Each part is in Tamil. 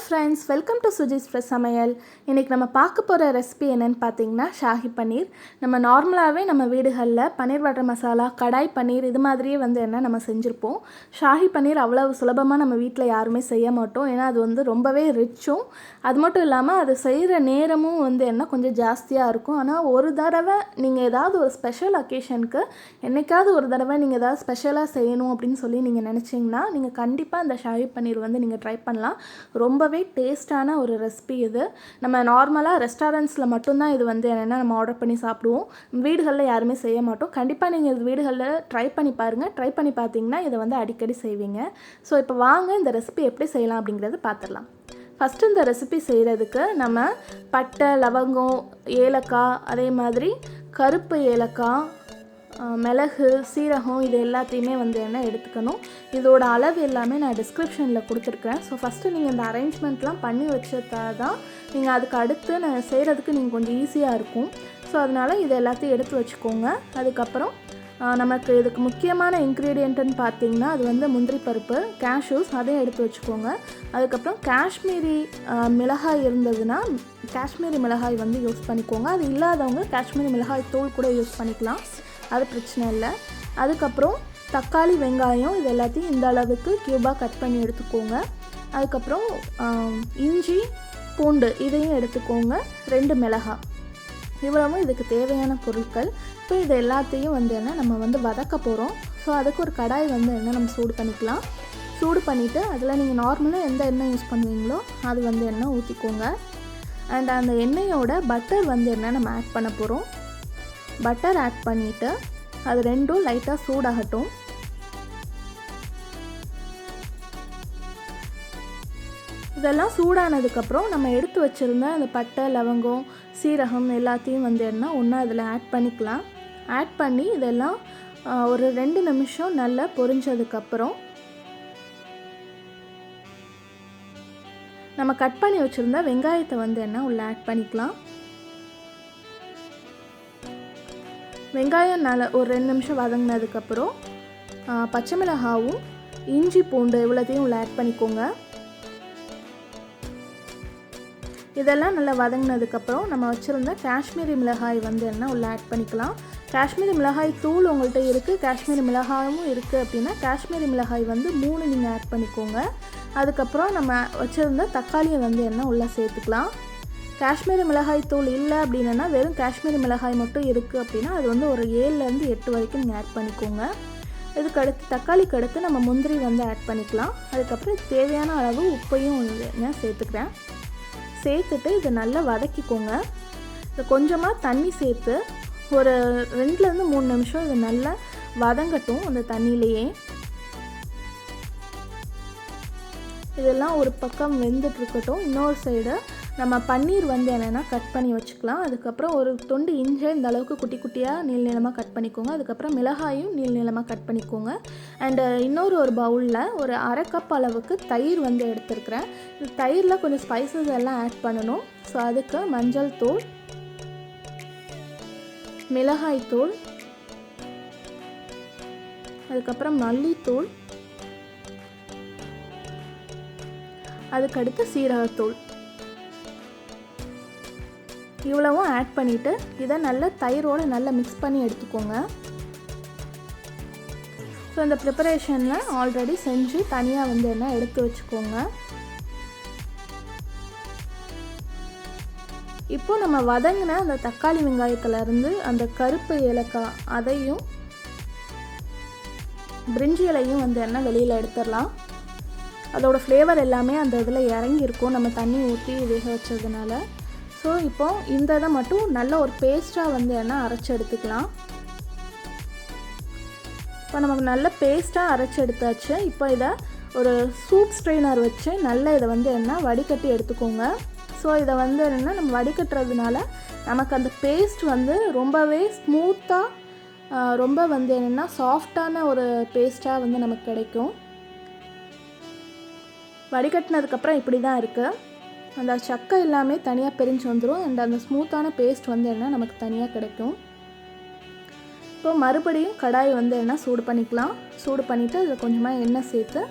Friends, welcome to Suji's fresh சமையல். இன்றைக்கி நம்ம பார்க்க போகிற ரெசிபி என்னென்னு பார்த்தீங்கன்னா ஷாஹி பன்னீர். நம்ம நார்மலாகவே நம்ம வீடுகளில் பன்னீர் பட்டர் மசாலா, கடாய் பன்னீர் இது மாதிரியே நம்ம செஞ்சுருப்போம். ஷாஹி பன்னீர் அவ்வளோ சுலபமாக நம்ம வீட்டில் யாருமே செய்ய மாட்டோம். ஏன்னா அது ரொம்பவே ரிச்சும், அது மட்டும் இல்லாமல் அது செய்கிற நேரமும் கொஞ்சம் ஜாஸ்தியாக இருக்கும். ஆனால் ஒரு தடவை நீங்கள் ஏதாவது ஒரு ஸ்பெஷல் அக்கேஷனுக்கு என்றைக்காவது ஒரு தடவை நீங்கள் ஏதாவது ஸ்பெஷலாக செய்யணும் அப்படின்னு சொல்லி நீங்கள் நினச்சிங்கன்னா நீங்கள் கண்டிப்பாக இந்த ஷாஹி பன்னீர் நீங்கள் ட்ரை பண்ணலாம். ரொம்பவே டேஸ்டான ஒரு ரெசிபி இது. நம்ம நார்மலாக ரெஸ்டாரண்ட்ஸில் மட்டும்தான் இது என்னென்னா நம்ம ஆர்டர் பண்ணி சாப்பிடுவோம். வீடுகளில் யாருமே செய்ய மாட்டோம். கண்டிப்பாக நீங்கள் இது வீடுகளில் ட்ரை பண்ணி பாருங்கள். ட்ரை பண்ணி பார்த்தீங்கன்னா இதை அடிக்கடி செய்வீங்க. ஸோ இப்போ வாங்க இந்த ரெசிபி எப்படி செய்யலாம் அப்படிங்கிறது பார்த்துடலாம். ஃபஸ்ட்டு இந்த ரெசிபி செய்கிறதுக்கு நம்ம பட்டை, லவங்கம், ஏலக்காய், அதே மாதிரி கருப்பு ஏலக்காய், மிளகு, சீரகம் இது எல்லாத்தையுமே என்ன எடுத்துக்கணும். இதோட அளவு எல்லாமே நான் டிஸ்கிரிப்ஷனில் கொடுத்துருக்கேன். ஸோ ஃபஸ்ட்டு நீங்கள் இந்த அரேஞ்ச்மெண்ட்லாம் பண்ணி வச்சதா தான் நீங்கள் அதுக்கு அடுத்து நான் செய்கிறதுக்கு நீங்கள் கொஞ்சம் ஈஸியாக இருக்கும். ஸோ அதனால் இது எல்லாத்தையும் எடுத்து வச்சுக்கோங்க. அதுக்கப்புறம் நமக்கு இதுக்கு முக்கியமான இன்க்ரீடியண்ட்டுன்னு பார்த்தீங்கன்னா அது முந்திரி பருப்பு, கேஷ்யூஸ், அதையும் எடுத்து வச்சுக்கோங்க. அதுக்கப்புறம் காஷ்மீரி மிளகாய் இருந்ததுன்னா காஷ்மீரி மிளகாய் யூஸ் பண்ணிக்கோங்க. அது இல்லாதவங்க காஷ்மீரி மிளகாய் தூள் கூட யூஸ் பண்ணிக்கலாம், அது பிரச்சனை இல்லை. அதுக்கப்புறம் தக்காளி, வெங்காயம் இது எல்லாத்தையும் இந்த அளவுக்கு க்யூபாக கட் பண்ணி எடுத்துக்கோங்க. அதுக்கப்புறம் இஞ்சி, பூண்டு இதையும் எடுத்துக்கோங்க. 2 மிளகாய், இவ்வளவும் இதுக்கு தேவையான பொருட்கள். இப்போ இது எல்லாத்தையும் நம்ம வதக்க போகிறோம். ஸோ அதுக்கு ஒரு கடாய் நம்ம சூடு பண்ணிக்கலாம். சூடு பண்ணிவிட்டு அதில் நீங்கள் நார்மலாக எந்த எண்ணெய் யூஸ் பண்ணுவீங்களோ அது எண்ணெய் ஊற்றிக்கோங்க. அண்ட் அந்த எண்ணெயோட பட்டர் நம்ம ஆட் பண்ண போகிறோம். பட்டர் ஆட் பண்ணிவிட்டு அது ரெண்டும் லைட்டாக சூடாகட்டும். இதெல்லாம் சூடானதுக்கப்புறம் நம்ம எடுத்து வச்சுருந்த அந்த பட்டை, லவங்கம், சீரகம் எல்லாத்தையும் ஒன்றா இதில் ஆட் பண்ணிக்கலாம். ஆட் பண்ணி இதெல்லாம் ஒரு 2 நிமிஷம் நல்லா பொரிஞ்சதுக்கப்புறம் நம்ம கட் பண்ணி வச்சுருந்த வெங்காயத்தை உள்ளே ஆட் பண்ணிக்கலாம். வெங்காயம் நல்லா ஒரு 2 நிமிஷம் வதங்கினதுக்கப்புறம் பச்சை மிளகாவும், இஞ்சி, பூண்டு இவ்வளோத்தையும் உள்ள ஆட் பண்ணிக்கோங்க. இதெல்லாம் நல்லா வதங்கினதுக்கப்புறம் நம்ம வச்சுருந்த காஷ்மீரி மிளகாய் உள்ள ஆட் பண்ணிக்கலாம். காஷ்மீரி மிளகாய் தூள் உங்கள்கிட்ட இருக்குது, காஷ்மீரி மிளகாயும் இருக்குது அப்படின்னா காஷ்மீரி மிளகாய் 3 நீங்கள் ஆட் பண்ணிக்கோங்க. அதுக்கப்புறம் நம்ம வச்சுருந்த தக்காளியை உள்ளே சேர்த்துக்கலாம். காஷ்மீரி மிளகாய் தூள் இல்லை அப்படின்னா வெறும் காஷ்மீரி மிளகாய் மட்டும் இருக்குது அப்படின்னா அது ஒரு 7லேருந்து 8 வரைக்கும் நீங்கள் ஆட் பண்ணிக்கோங்க. இதுக்கு அடுத்து தக்காளிக்கு அடுத்து நம்ம முந்திரி ஆட் பண்ணிக்கலாம். அதுக்கப்புறம் தேவையான அளவு உப்பையும் நான் சேர்த்துக்கிறேன். சேர்த்துட்டு இதை நல்லா வதக்கிக்கோங்க. இது கொஞ்சமாக தண்ணி சேர்த்து ஒரு 2லேருந்து 3 நிமிஷம் இது நல்லா வதங்கட்டும் அந்த தண்ணியிலையே. இதெல்லாம் ஒரு பக்கம் வெந்துட்டுருக்கட்டும். இன்னொரு சைடு நம்ம பன்னீர் என்னென்னா கட் பண்ணி வச்சுக்கலாம். அதுக்கப்புறம் ஒரு துண்டு இஞ்சி இந்த அளவுக்கு குட்டி குட்டியாக நீள் நீளமாக கட் பண்ணிக்கோங்க. அதுக்கப்புறம் மிளகாயும் நீள் நீளமாக கட் பண்ணிக்கோங்க. அண்டு ஒரு பவுலில் ஒரு 1/2 கப் அளவுக்கு தயிர் எடுத்துருக்கிறேன். இந்த தயிரில் கொஞ்சம் ஸ்பைசஸ் எல்லாம் ஆட் பண்ணணும். ஸோ அதுக்கு மஞ்சள் தூள், மிளகாய் தூள், அதுக்கப்புறம் மல்லித்தூள், அதுக்கடுத்து சீரகத்தூள் இவ்வளவும் ஆட் பண்ணிவிட்டு இதை நல்லா தயிரோடு நல்லா மிக்ஸ் பண்ணி எடுத்துக்கோங்க. ஸோ இந்த ப்ரிப்பரேஷனில் ஆல்ரெடி செஞ்சு தனியாக என்ன எடுத்து வச்சுக்கோங்க. இப்போது நம்ம வதங்கின அந்த தக்காளி வெங்காயத்துலேருந்து அந்த கருப்பு ஏலக்காய் அதையும் பிரிஞ்சி இலையும் வெளியில் எடுத்துடலாம். அதோடய ஃப்ளேவர் எல்லாமே அந்த இதில் இறங்கியிருக்கும் நம்ம தண்ணி ஊற்றி வேக வச்சதுனால. ஸோ இப்போ இந்த இதை மட்டும் நல்ல ஒரு பேஸ்ட்டாக அரைச்சி எடுத்துக்கலாம். இப்போ நமக்கு நல்ல பேஸ்ட்டாக அரைச்சி எடுத்தாச்சு. இப்போ இதை ஒரு சூப் ஸ்ட்ரெயினர் வச்சு நல்லா இதை வடிகட்டி எடுத்துக்கோங்க. ஸோ இதை நம்ம வடிகட்டுறதுனால நமக்கு அந்த பேஸ்ட் ரொம்பவே ஸ்மூத்தாக ரொம்ப சாஃப்டான ஒரு பேஸ்ட்டாக நமக்கு கிடைக்கும். வடிகட்டினதுக்கப்புறம் இப்படி தான் இருக்குது. அந்த சக்கை எல்லாமே தனியாக பிரிஞ்சு வந்துடும். அண்ட் அந்த ஸ்மூத்தான பேஸ்ட் நமக்கு தனியாக கிடைக்கும். இப்போ மறுபடியும் கடாய் சூடு பண்ணிக்கலாம். சூடு பண்ணிவிட்டு அதில் கொஞ்சமாக எண்ணெய் சேர்த்து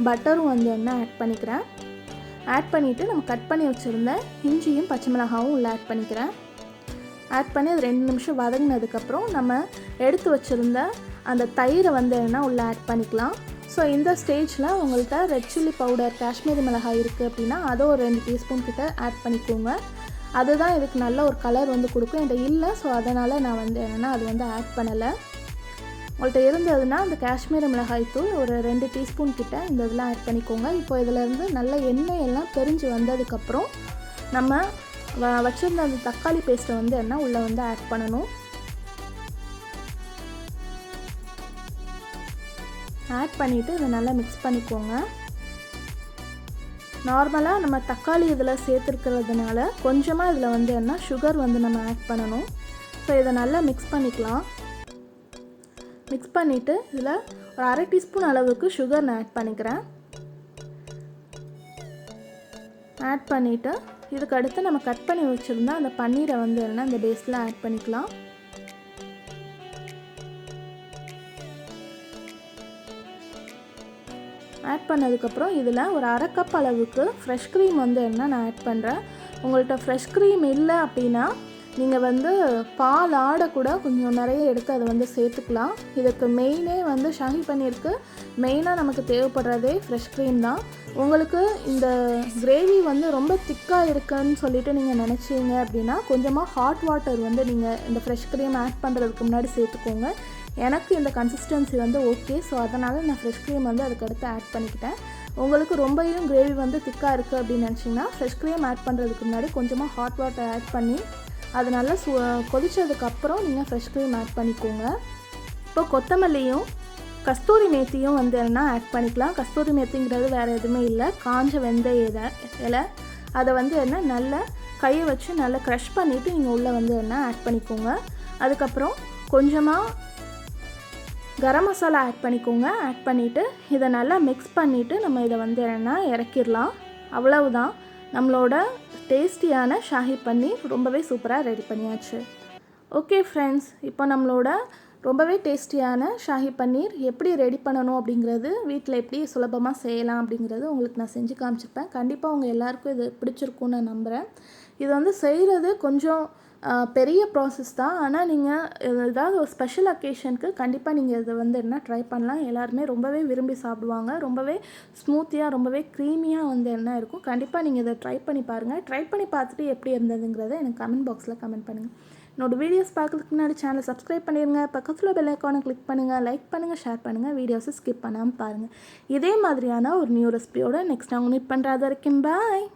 பட்டரும் எண்ணெய் ஆட் பண்ணிக்கிறேன். ஆட் பண்ணிவிட்டு நம்ம கட் பண்ணி வச்சுருந்த இஞ்சியும் பச்சை மிளகாவும் உள்ளே ஆட் பண்ணிக்கிறேன். ஆட் பண்ணி அது 2 நிமிஷம் வதங்கினதுக்கப்புறம் நம்ம எடுத்து வச்சுருந்த அந்த தயிரை வந்து என்ன உள்ளே ஆட் பண்ணிக்கலாம். ஸோ இந்த ஸ்டேஜில் உங்கள்கிட்ட ரெட் சில்லி பவுடர் காஷ்மீரி மிளகாய் இருக்குது அப்படின்னா அதை ஒரு 2 டீஸ்பூன் கிட்ட ஆட் பண்ணிக்கோங்க. அதுதான் இதுக்கு நல்ல ஒரு கலர் வந்து கொடுக்கும். என்கிட்ட இல்லை, ஸோ அதனால் நான் வந்து என்னென்னா அது வந்து ஆட் பண்ணலை. உங்கள்கிட்ட இருந்ததுன்னா அந்த காஷ்மீரி மிளகாய் தூள் ஒரு 2 டீஸ்பூன் கிட்ட இந்த இதெல்லாம் ஆட் பண்ணிக்கோங்க. இப்போ இதிலேருந்து நல்ல எண்ணெய் எல்லாம் பிரிஞ்சு வந்ததுக்கப்புறம் நம்ம வச்சுருந்த அந்த தக்காளி பேஸ்ட்டை வந்து என்ன உள்ளே வந்து ஆட் பண்ணணும். ஆட் பண்ணிவிட்டு இதை நல்லா மிக்ஸ் பண்ணிக்கோங்க. நார்மலாக நம்ம தக்காளி இதில் சேர்த்துருக்கிறதுனால கொஞ்சமாக இதில் வந்து என்ன சுகர் வந்து நம்ம ஆட் பண்ணணும். ஸோ இதை நல்லா மிக்ஸ் பண்ணிக்கலாம். மிக்ஸ் பண்ணிவிட்டு இதில் ஒரு 1/2 டீஸ்பூன் அளவுக்கு சுகர் நான் ஆட் பண்ணிக்கிறேன். ஆட் பண்ணிவிட்டு இதுக்கு அடுத்து நம்ம கட் பண்ணி வச்சுருந்தா அந்த பன்னீரை வந்து என்ன அந்த பேஸில் ஆட் பண்ணிக்கலாம். ஆட் பண்ணதுக்கப்புறம் இதில் ஒரு 1/2 கப் அளவுக்கு ஃப்ரெஷ் க்ரீம் வந்து என்ன நான் ஆட் பண்ணுறேன். உங்கள்கிட்ட ஃப்ரெஷ் க்ரீம் இல்லை அப்படின்னா நீங்கள் வந்து பால் ஆடை கூட கொஞ்சம் நிறைய எடுத்து அதை வந்து சேர்த்துக்கலாம். இதுக்கு மெயினே வந்து ஷாஹி பன்னீருக்கு மெயினாக நமக்கு தேவைப்படுறதே ஃப்ரெஷ் க்ரீம் தான். உங்களுக்கு இந்த கிரேவி வந்து ரொம்ப திக்காக இருக்குன்னு சொல்லிட்டு நீங்கள் நினச்சிங்க அப்படின்னா கொஞ்சமாக ஹாட் வாட்டர் வந்து நீங்கள் இந்த ஃப்ரெஷ் க்ரீம் ஆட் பண்ணுறதுக்கு முன்னாடி சேர்த்துக்கோங்க. எனக்கு இந்த கன்சிஸ்டன்சி வந்து ஓகே, ஸோ அதனால் நான் ஃப்ரெஷ் க்ரீம் வந்து அதுக்கடுத்து ஆட் பண்ணிக்கிட்டேன். உங்களுக்கு ரொம்பவும் கிரேவி வந்து திக்காக இருக்குது அப்படின்னு நினச்சிங்கன்னா ஃப்ரெஷ் க்ரீம் ஆட் பண்ணுறதுக்கு முன்னாடி கொஞ்சமாக ஹாட் வாட்டர் ஆட் பண்ணி அது நல்லா கொதிச்சதுக்கப்புறம் நீங்கள் ஃப்ரெஷ் க்ரீம் ஆட் பண்ணிக்கோங்க. இப்போ கொத்தமல்லியும் கஸ்தூரி மேத்தியும் வந்து என்ன ஆட் பண்ணிக்கலாம். கஸ்தூரி மேத்திங்கிறது வேறு எதுவுமே இல்லை, காஞ்ச வெந்தய இலை. அதை வந்து என்ன நல்லா கையை வச்சு நல்லா க்ரஷ் பண்ணிவிட்டு நீங்கள் உள்ளே வந்து என்ன ஆட் பண்ணிக்கோங்க. அதுக்கப்புறம் கொஞ்சமாக கரம் மசாலா ஆட் பண்ணிக்கோங்க. ஆட் பண்ணிவிட்டு இதை நல்லா மிக்ஸ் பண்ணிவிட்டு நம்ம இதை வந்து என்ன இறக்கிடலாம். அவ்வளவுதான், நம்மளோட டேஸ்டியான ஷாஹி பன்னீர் ரொம்பவே சூப்பராக ரெடி பண்ணியாச்சு. ஓகே ஃப்ரெண்ட்ஸ், இப்போ நம்மளோட ரொம்பவே டேஸ்டியான ஷாஹி பன்னீர் எப்படி ரெடி பண்ணணும் அப்படிங்கிறது, வீட்டில் எப்படி சுலபமாக செய்யலாம் அப்படிங்கிறது உங்களுக்கு நான் செஞ்சு காமிச்சிருப்பேன். கண்டிப்பாக உங்கள் எல்லாருக்கும் இது பிடிச்சிருக்குன்னு நான் நம்புகிறேன். இது வந்து செய்கிறது கொஞ்சம் பெரிய ப்ராசஸ் தான். ஆனால் நீங்கள் ஏதாவது ஒரு ஸ்பெஷல் அக்கேஷனுக்கு கண்டிப்பாக நீங்கள் இதை வந்து என்ன ட்ரை பண்ணலாம். எல்லாருமே ரொம்பவே விரும்பி சாப்பிடுவாங்க. ரொம்பவே ஸ்மூத்தியாக ரொம்பவே க்ரீமியாக வந்து என்ன இருக்கும். கண்டிப்பாக நீங்கள் இதை ட்ரை பண்ணி பாருங்கள். ட்ரை பண்ணி பார்த்துட்டு எப்படி இருந்ததுங்கிறத எனக்கு கமெண்ட் பாக்ஸில் கமெண்ட் பண்ணுங்கள். என்னோடய வீடியோஸ் பார்க்குறதுக்கு முன்னாடி சேனலை சப்ஸ்கிரைப் பண்ணிடுங்க. பக்கத்தில் பெல் ஐக்கானை கிளிக் பண்ணுங்கள். லைக் பண்ணுங்கள், ஷேர் பண்ணுங்கள். வீடியோஸை ஸ்கிப் பண்ணாமல் பாருங்கள். இதே மாதிரியான ஒரு நியூ ரெசிபியோட நெக்ஸ்ட் நான் மீட் பண்ணுறது வரைக்கும் பாய்.